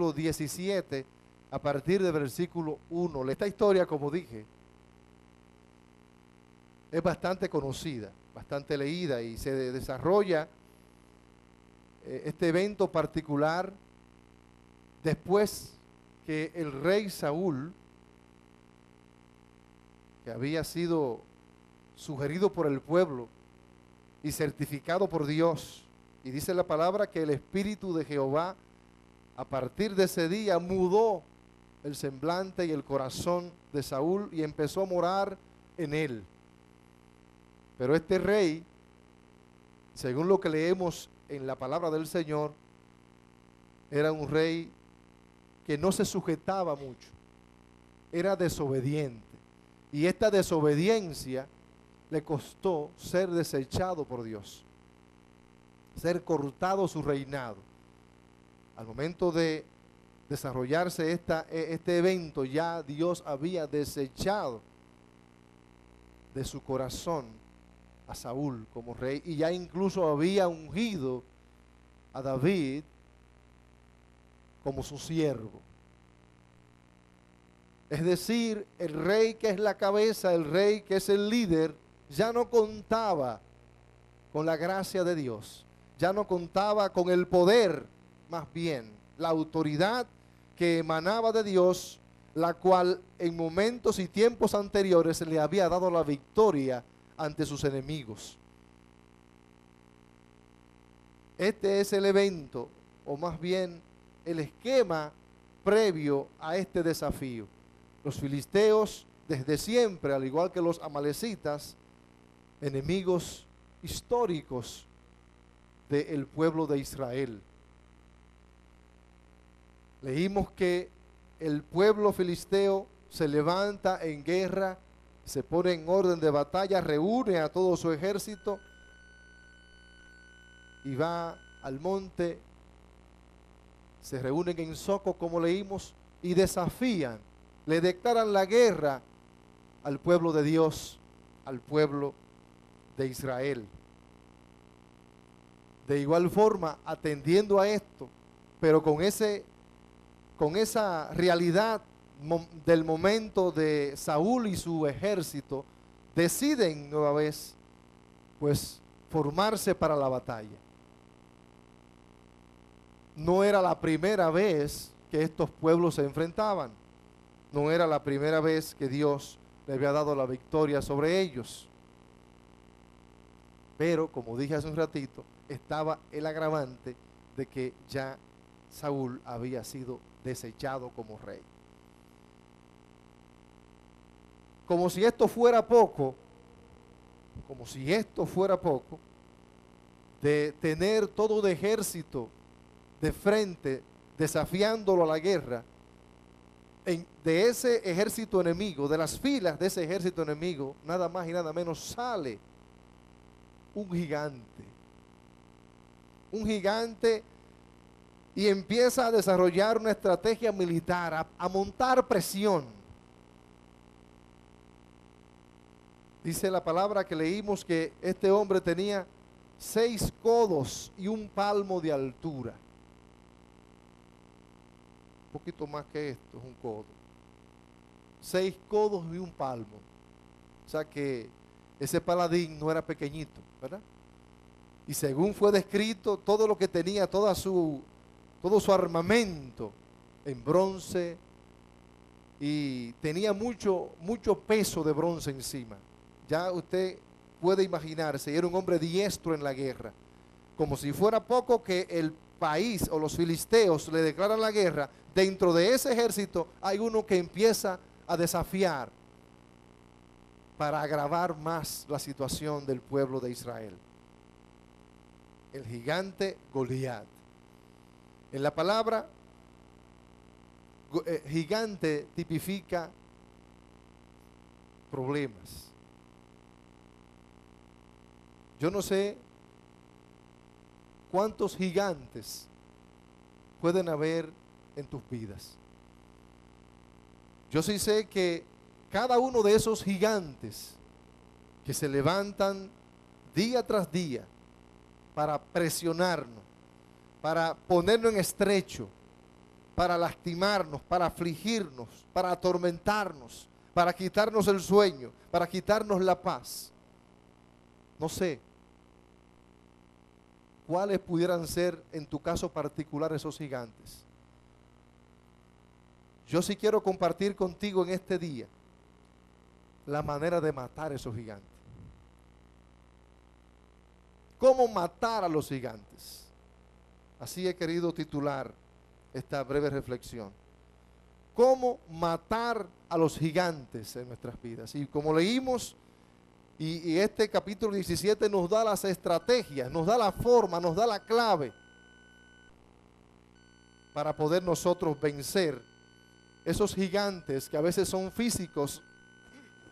capítulo 17, a partir del versículo 1. Esta historia, como dije, es bastante conocida, bastante leída, y se desarrolla este evento particular después que el rey Saúl, que había sido sugerido por el pueblo y certificado por Dios, y dice la palabra que el Espíritu de Jehová a partir de ese día mudó el semblante y el corazón de Saúl y empezó a morar en él. Pero este rey, según lo que leemos en la palabra del Señor, era un rey que no se sujetaba mucho, era desobediente. Y esta desobediencia le costó ser desechado por Dios, ser cortado su reinado. Al momento de desarrollarse este evento, ya Dios había desechado de su corazón a Saúl como rey, y ya incluso había ungido a David como su siervo. Es decir, el rey que es la cabeza, el rey que es el líder, ya no contaba con la gracia de Dios, ya no contaba con el poder, más bien la autoridad que emanaba de Dios, la cual en momentos y tiempos anteriores le había dado la victoria ante sus enemigos. Este es el evento, o más bien el esquema previo a este desafío. Los filisteos, desde siempre, al igual que los amalecitas, enemigos históricos del pueblo de Israel. Leímos que el pueblo filisteo se levanta en guerra, se pone en orden de batalla, reúne a todo su ejército y va al monte, se reúnen en Soco, como leímos, y desafían, le declaran la guerra al pueblo de Dios, al pueblo de Israel. De igual forma, atendiendo a esto, pero con esa realidad del momento de Saúl y su ejército, deciden nueva vez, pues, formarse para la batalla. No era la primera vez que estos pueblos se enfrentaban. No era la primera vez que Dios le había dado la victoria sobre ellos. Pero, como dije hace un ratito, estaba el agravante de que ya Saúl había sido desechado como rey. Como si esto fuera poco, de tener todo un ejército de frente, desafiándolo a la guerra, de ese ejército enemigo, de las filas de ese ejército enemigo, nada más y nada menos sale un gigante, y empieza a desarrollar una estrategia militar, a montar presión. Dice la palabra que leímos que este hombre tenía 6 codos y 1 palmo de altura. Un poquito más que esto, es un codo. 6 codos y 1 palmo. O sea que ese paladín no era pequeñito, ¿verdad? Y según fue descrito, todo lo que tenía, todo su armamento en bronce, y tenía mucho peso de bronce encima. Ya usted puede imaginarse, era un hombre diestro en la guerra. Como si fuera poco que el país o los filisteos le declaran la guerra, dentro de ese ejército hay uno que empieza a desafiar para agravar más la situación del pueblo de Israel. El gigante Goliat. En la palabra gigante tipifica problemas. Yo no sé cuántos gigantes pueden haber en tus vidas. Yo sí sé que cada uno de esos gigantes que se levantan día tras día para presionarnos, para ponernos en estrecho, para lastimarnos, para afligirnos, para atormentarnos, para quitarnos el sueño, para quitarnos la paz. No sé cuáles pudieran ser en tu caso particular esos gigantes. Yo sí quiero compartir contigo en este día la manera de matar esos gigantes. ¿Cómo matar a los gigantes? Así he querido titular esta breve reflexión. ¿Cómo matar a los gigantes en nuestras vidas? Y como leímos, y este capítulo 17 nos da las estrategias, nos da la forma, nos da la clave para poder nosotros vencer esos gigantes que a veces son físicos,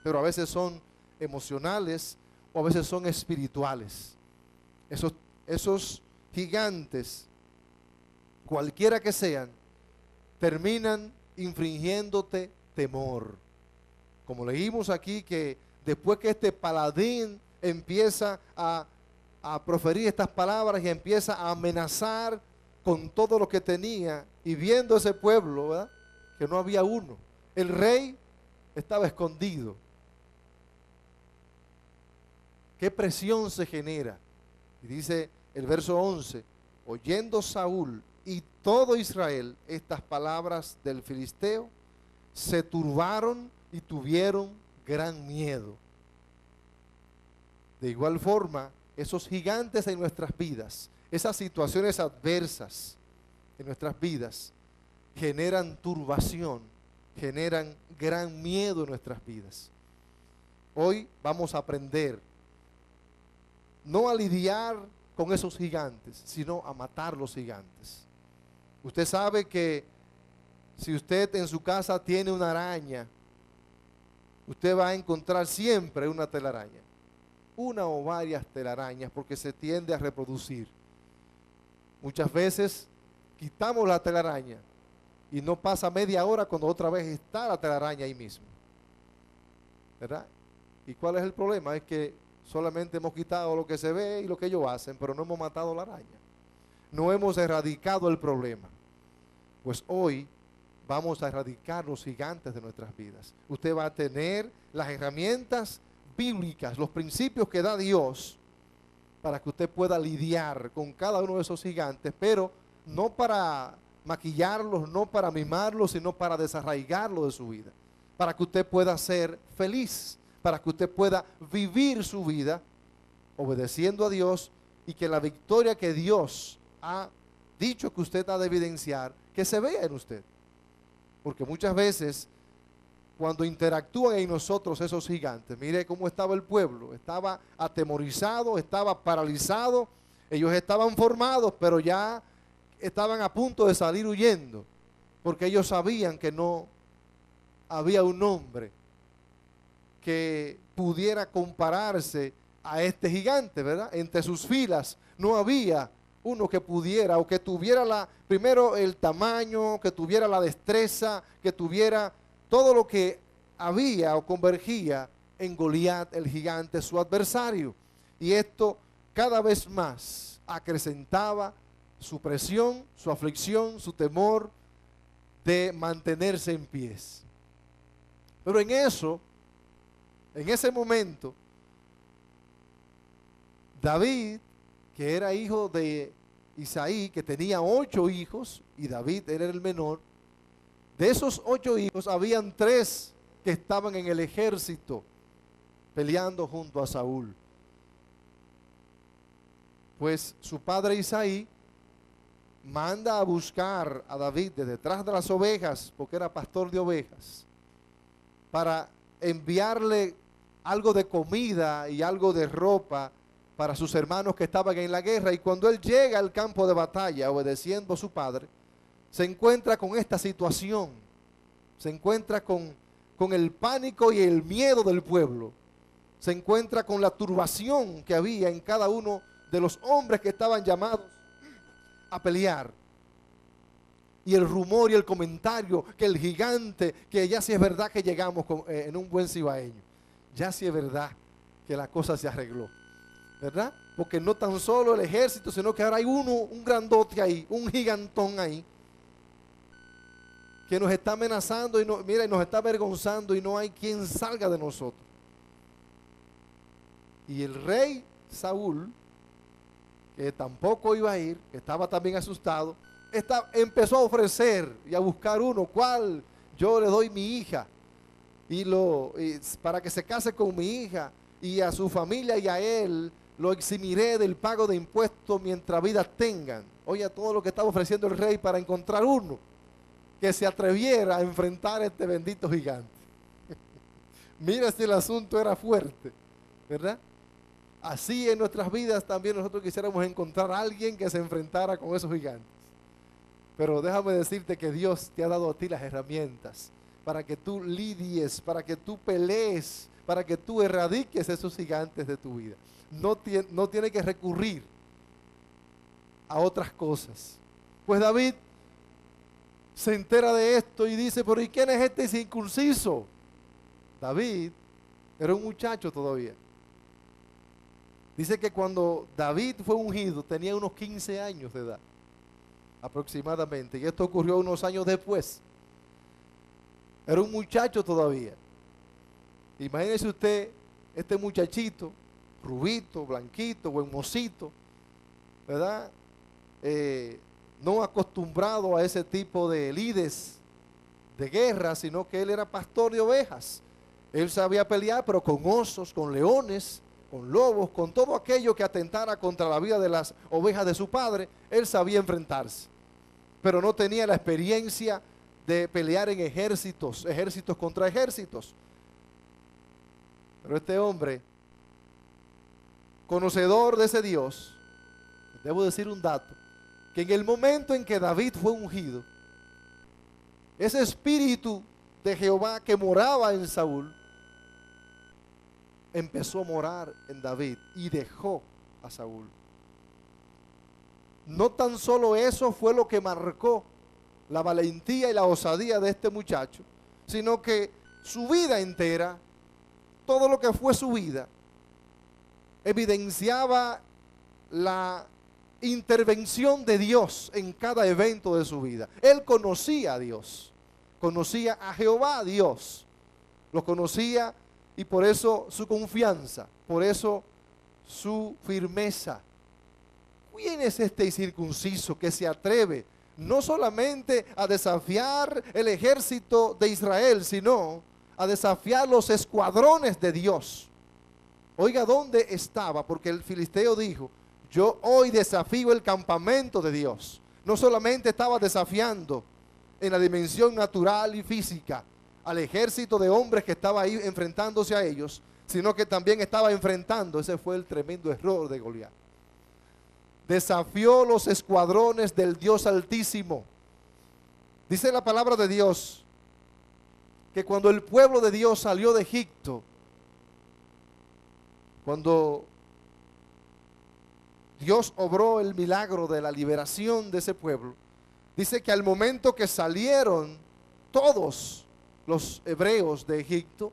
pero a veces son emocionales o a veces son espirituales. Esos gigantes, cualquiera que sean, terminan infringiéndote temor. Como leímos aquí, que después que este paladín empieza a proferir estas palabras y empieza a amenazar con todo lo que tenía, y viendo ese pueblo, ¿verdad?, que no había uno, el rey estaba escondido. ¿Qué presión se genera? Y dice el verso 11, oyendo Saúl y todo Israel estas palabras del filisteo, se turbaron y tuvieron gran miedo. De igual forma, esos gigantes en nuestras vidas, esas situaciones adversas en nuestras vidas, generan turbación, generan gran miedo en nuestras vidas. Hoy vamos a aprender no a lidiar con esos gigantes, sino a matar los gigantes. Usted sabe que si usted en su casa tiene una araña, usted va a encontrar siempre una telaraña, una o varias telarañas, porque se tiende a reproducir. Muchas veces quitamos la telaraña y no pasa media hora cuando otra vez está la telaraña ahí mismo, ¿verdad? ¿Y cuál es el problema? Es que solamente hemos quitado lo que se ve y lo que ellos hacen, pero no hemos matado la araña. No hemos erradicado el problema. Pues hoy vamos a erradicar los gigantes de nuestras vidas. Usted va a tener las herramientas bíblicas, los principios que da Dios para que usted pueda lidiar con cada uno de esos gigantes, pero no para maquillarlos, no para mimarlos, sino para desarraigarlos de su vida, para que usted pueda ser feliz, para que usted pueda vivir su vida obedeciendo a Dios, y que la victoria que Dios ha dicho que usted ha de evidenciar, que se vea en usted. Porque muchas veces cuando interactúan en nosotros esos gigantes, mire cómo estaba el pueblo, estaba atemorizado, estaba paralizado, ellos estaban formados, pero ya estaban a punto de salir huyendo, porque ellos sabían que no había un hombre que pudiera compararse a este gigante, ¿verdad? Entre sus filas no había uno que pudiera, o que tuviera primero el tamaño, que tuviera la destreza, que tuviera todo lo que había o convergía en Goliat, el gigante, su adversario. Y esto cada vez más acrecentaba su presión, su aflicción, su temor de mantenerse en pies. Pero en ese momento, David, que era hijo de Isaí, que tenía 8 hijos, y David era el menor, de esos 8 hijos, habían 3 que estaban en el ejército peleando junto a Saúl. Pues su padre Isaí manda a buscar a David de detrás de las ovejas, porque era pastor de ovejas, para enviarle algo de comida y algo de ropa para sus hermanos que estaban en la guerra. Y cuando él llega al campo de batalla, obedeciendo a su padre, se encuentra con esta situación, se encuentra con el pánico y el miedo del pueblo, se encuentra con la turbación que había en cada uno de los hombres que estaban llamados a pelear, y el rumor y el comentario que el gigante, que ya sí es verdad que llegamos en un buen cibaeño, ya sí es verdad que la cosa se arregló, ¿verdad? Porque no tan solo el ejército, sino que ahora hay un grandote ahí, un gigantón ahí, que nos está amenazando y mira, nos está avergonzando y no hay quien salga de nosotros. Y el rey Saúl, que tampoco iba a ir, que estaba también asustado, empezó a ofrecer y a buscar uno, cual yo le doy mi hija para que se case con mi hija, y a su familia y a él lo eximiré del pago de impuestos mientras vida tengan. Oye, todo lo que estaba ofreciendo el rey para encontrar uno que se atreviera a enfrentar a este bendito gigante. Mira si el asunto era fuerte, ¿verdad? Así en nuestras vidas también nosotros quisiéramos encontrar a alguien que se enfrentara con esos gigantes. Pero déjame decirte que Dios te ha dado a ti las herramientas para que tú lidies, para que tú pelees, para que tú erradiques esos gigantes de tu vida. No tiene que recurrir a otras cosas. Pues David se entera de esto y dice, pero ¿y quién es este incircunciso? David era un muchacho todavía. Dice que cuando David fue ungido tenía unos 15 años de edad, aproximadamente, y esto ocurrió unos años después. Era un muchacho todavía. Imagínese usted, este muchachito, rubito, blanquito, buen mocito, ¿verdad? No acostumbrado a ese tipo de lides de guerra, sino que él era pastor de ovejas. Él sabía pelear, pero con osos, con leones, con lobos, con todo aquello que atentara contra la vida de las ovejas de su padre. Él sabía enfrentarse, pero no tenía la experiencia de pelear en ejércitos contra ejércitos. Pero este hombre, conocedor de ese Dios, debo decir un dato, que en el momento en que David fue ungido, ese espíritu de Jehová que moraba en Saúl, empezó a morar en David y dejó a Saúl. No tan solo eso fue lo que marcó la valentía y la osadía de este muchacho, sino que su vida entera, todo lo que fue su vida, evidenciaba la intervención de Dios en cada evento de su vida. Él conocía a Dios, conocía a Jehová Dios, lo conocía, y por eso su confianza, por eso su firmeza. ¿Quién es este incircunciso que se atreve no solamente a desafiar el ejército de Israel, sino a desafiar los escuadrones de Dios? Oiga, ¿dónde estaba? Porque el filisteo dijo, yo hoy desafío el campamento de Dios. No solamente estaba desafiando en la dimensión natural y física al ejército de hombres que estaba ahí enfrentándose a ellos, sino que también estaba enfrentando, ese fue el tremendo error de Goliat, desafió los escuadrones del Dios Altísimo. Dice la palabra de Dios que cuando el pueblo de Dios salió de Egipto, cuando Dios obró el milagro de la liberación de ese pueblo, dice que al momento que salieron todos los hebreos de Egipto,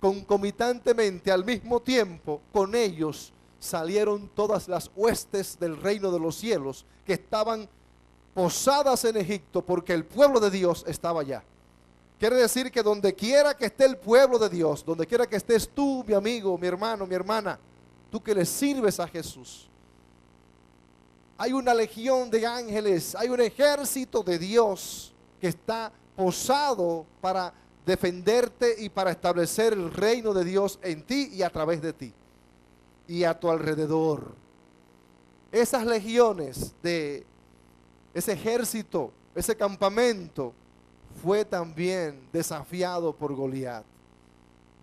concomitantemente, al mismo tiempo, con ellos salieron todas las huestes del reino de los cielos que estaban posadas en Egipto, porque el pueblo de Dios estaba allá. Quiere decir que donde quiera que esté el pueblo de Dios, donde quiera que estés tú, mi amigo, mi hermano, mi hermana, tú que le sirves a Jesús, hay una legión de ángeles, hay un ejército de Dios que está posado para defenderte y para establecer el reino de Dios en ti y a través de ti y a tu alrededor. Esas legiones de ese ejército, ese campamento, fue también desafiado por Goliat.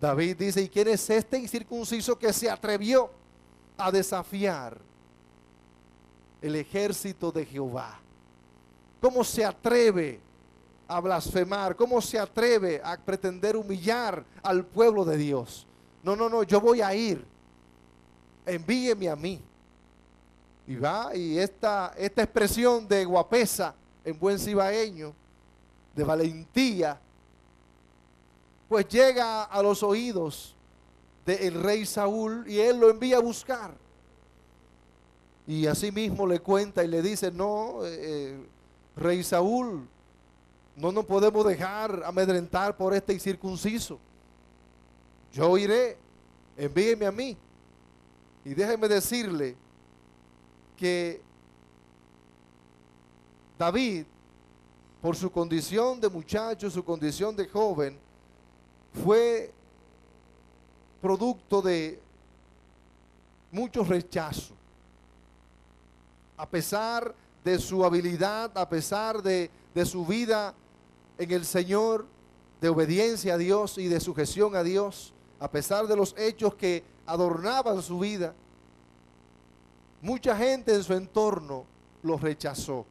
David dice, ¿y quién es este incircunciso que se atrevió a desafiar el ejército de Jehová? ¿Cómo se atreve a blasfemar? ¿Cómo se atreve a pretender humillar al pueblo de Dios? No, yo voy a ir, envíeme a mí. Y va, y esta expresión de guapesa en buen cibaeño, de valentía, pues llega a los oídos del rey Saúl y él lo envía a buscar. Y así mismo le cuenta y le dice, no, rey Saúl, No nos podemos dejar amedrentar por este incircunciso. Yo iré, envíeme a mí. Y déjeme decirle que David, por su condición de muchacho, su condición de joven, fue producto de mucho rechazo. A pesar de su habilidad, a pesar de su vida en el Señor, de obediencia a Dios y de sujeción a Dios, a pesar de los hechos que adornaban su vida, mucha gente en su entorno lo rechazó.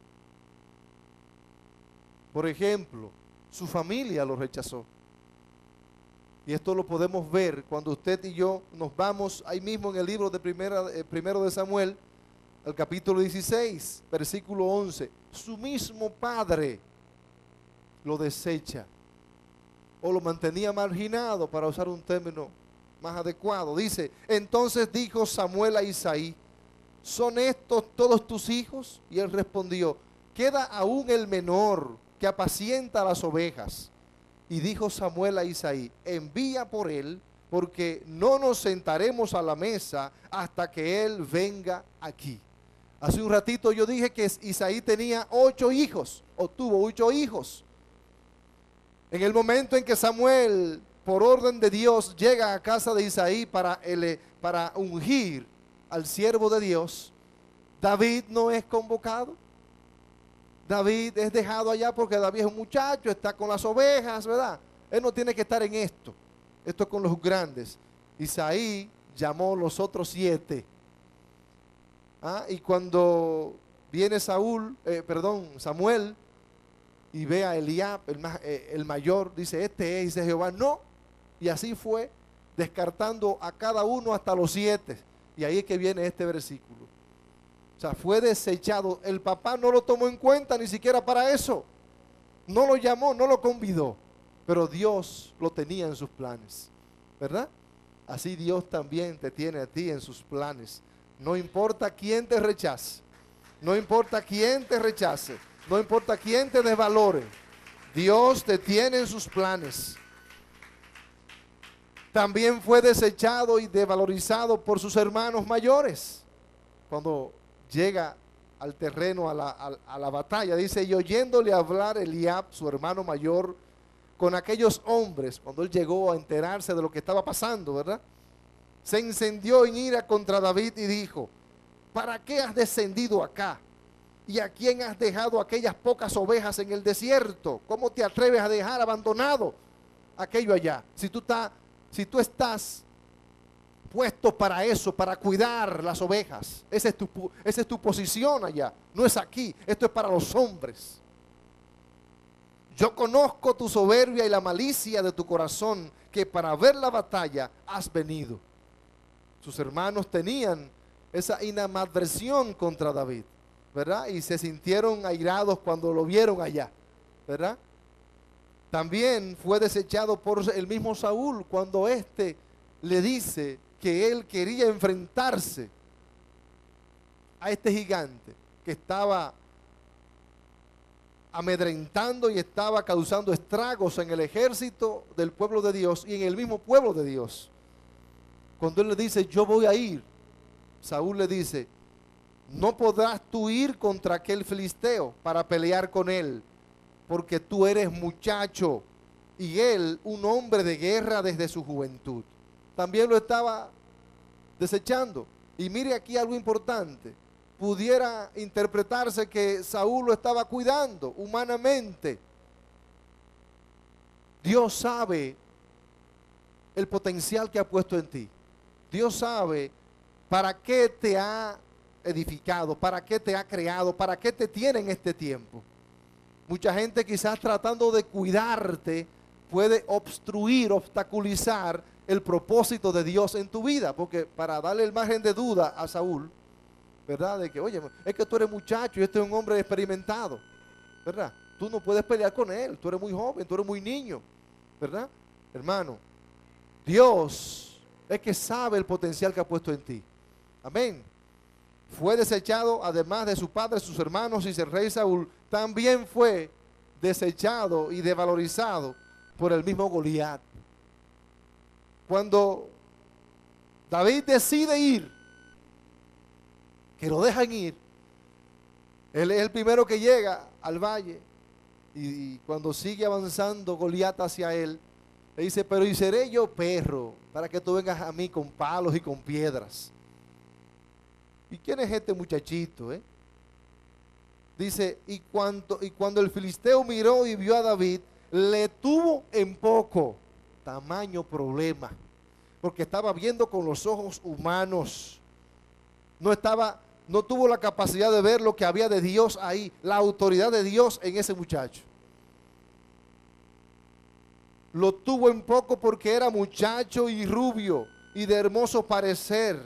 Por ejemplo, su familia lo rechazó. Y esto lo podemos ver cuando usted y yo nos vamos ahí mismo en el libro de primero de Samuel, al capítulo 16, versículo 11. Su mismo padre lo desecha o lo mantenía marginado, para usar un término más adecuado. Dice: entonces dijo Samuel a Isaí: ¿son estos todos tus hijos? Y él respondió: queda aún el menor, que apacienta las ovejas. Y dijo Samuel a Isaí: envía por él, porque no nos sentaremos a la mesa hasta que él venga aquí. Hace un ratito yo dije que Isaí tenía 8 hijos, o tuvo 8 hijos. En el momento en que Samuel, por orden de Dios, llega a casa de Isaí para ungir al siervo de Dios, David no es convocado. David es dejado allá porque David es un muchacho, está con las ovejas, ¿verdad? Él no tiene que estar en esto. Esto es con los grandes. Isaí llamó los otros 7. Y cuando viene Samuel, y ve a Eliab, el mayor, dice: este es, dice Jehová, no. Y así fue, descartando a cada uno hasta los 7. Y ahí es que viene este versículo. O sea, fue desechado. El papá no lo tomó en cuenta ni siquiera para eso. No lo llamó, no lo convidó. Pero Dios lo tenía en sus planes, ¿verdad? Así Dios también te tiene a ti en sus planes. No importa quién te rechace. No importa quién te rechace. No importa quién te desvalore. Dios te tiene en sus planes. También fue desechado y desvalorizado por sus hermanos mayores. Cuando llega al terreno, a la batalla, dice: y oyéndole hablar Eliab, su hermano mayor, con aquellos hombres, cuando él llegó a enterarse de lo que estaba pasando, ¿verdad?, se encendió en ira contra David y dijo: ¿para qué has descendido acá? ¿Y a quién has dejado aquellas pocas ovejas en el desierto? ¿Cómo te atreves a dejar abandonado aquello allá? Si tú estás puesto para eso, para cuidar las ovejas, esa es tu posición allá, no es aquí. Esto es para los hombres. Yo conozco tu soberbia y la malicia de tu corazón, que para ver la batalla has venido. Sus hermanos tenían esa animadversión contra David, ¿verdad? Y se sintieron airados cuando lo vieron allá, ¿verdad? También fue desechado por el mismo Saúl cuando éste le dice que él quería enfrentarse a este gigante que estaba amedrentando y estaba causando estragos en el ejército del pueblo de Dios y en el mismo pueblo de Dios. Cuando él le dice: yo voy a ir, Saúl le dice: no podrás tú ir contra aquel filisteo para pelear con él, porque tú eres muchacho y él un hombre de guerra desde su juventud. También lo estaba desechando. Y mire aquí algo importante: pudiera interpretarse que Saúl lo estaba cuidando humanamente. Dios sabe el potencial que ha puesto en ti. Dios sabe para qué te ha edificado, para qué te ha creado, para qué te tiene en este tiempo. Mucha gente, quizás tratando de cuidarte, puede obstaculizar el propósito de Dios en tu vida, porque para darle el margen de duda a Saúl, ¿verdad?, de que, oye, es que tú eres muchacho y este es un hombre experimentado, ¿verdad? Tú no puedes pelear con él, tú eres muy joven, tú eres muy niño, ¿verdad? Hermano, Dios es que sabe el potencial que ha puesto en ti. Amén. Fue desechado, además de su padre, sus hermanos, y el rey Saúl también fue desechado y desvalorizado por el mismo Goliat. Cuando David decide ir, que lo dejan ir, él es el primero que llega al valle, y cuando sigue avanzando Goliat hacia él, le dice, pero ¿y seré yo perro para que tú vengas a mí con palos y con piedras? ¿Y quién es este muchachito? Dice, y cuando el filisteo miró y vio a David, le tuvo en poco. Tamaño problema, porque estaba viendo con los ojos humanos. No tuvo la capacidad de ver lo que había de Dios ahí, la autoridad de Dios en ese muchacho. Lo tuvo en poco porque era muchacho y rubio y de hermoso parecer.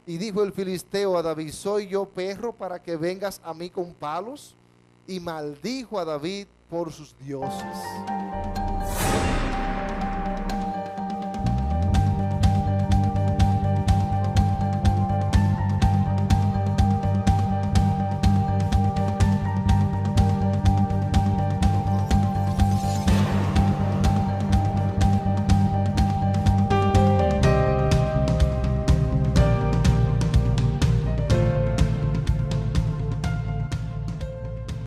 Y dijo el filisteo a David, ¿soy yo perro para que vengas a mí con palos? Y maldijo a David por sus dioses.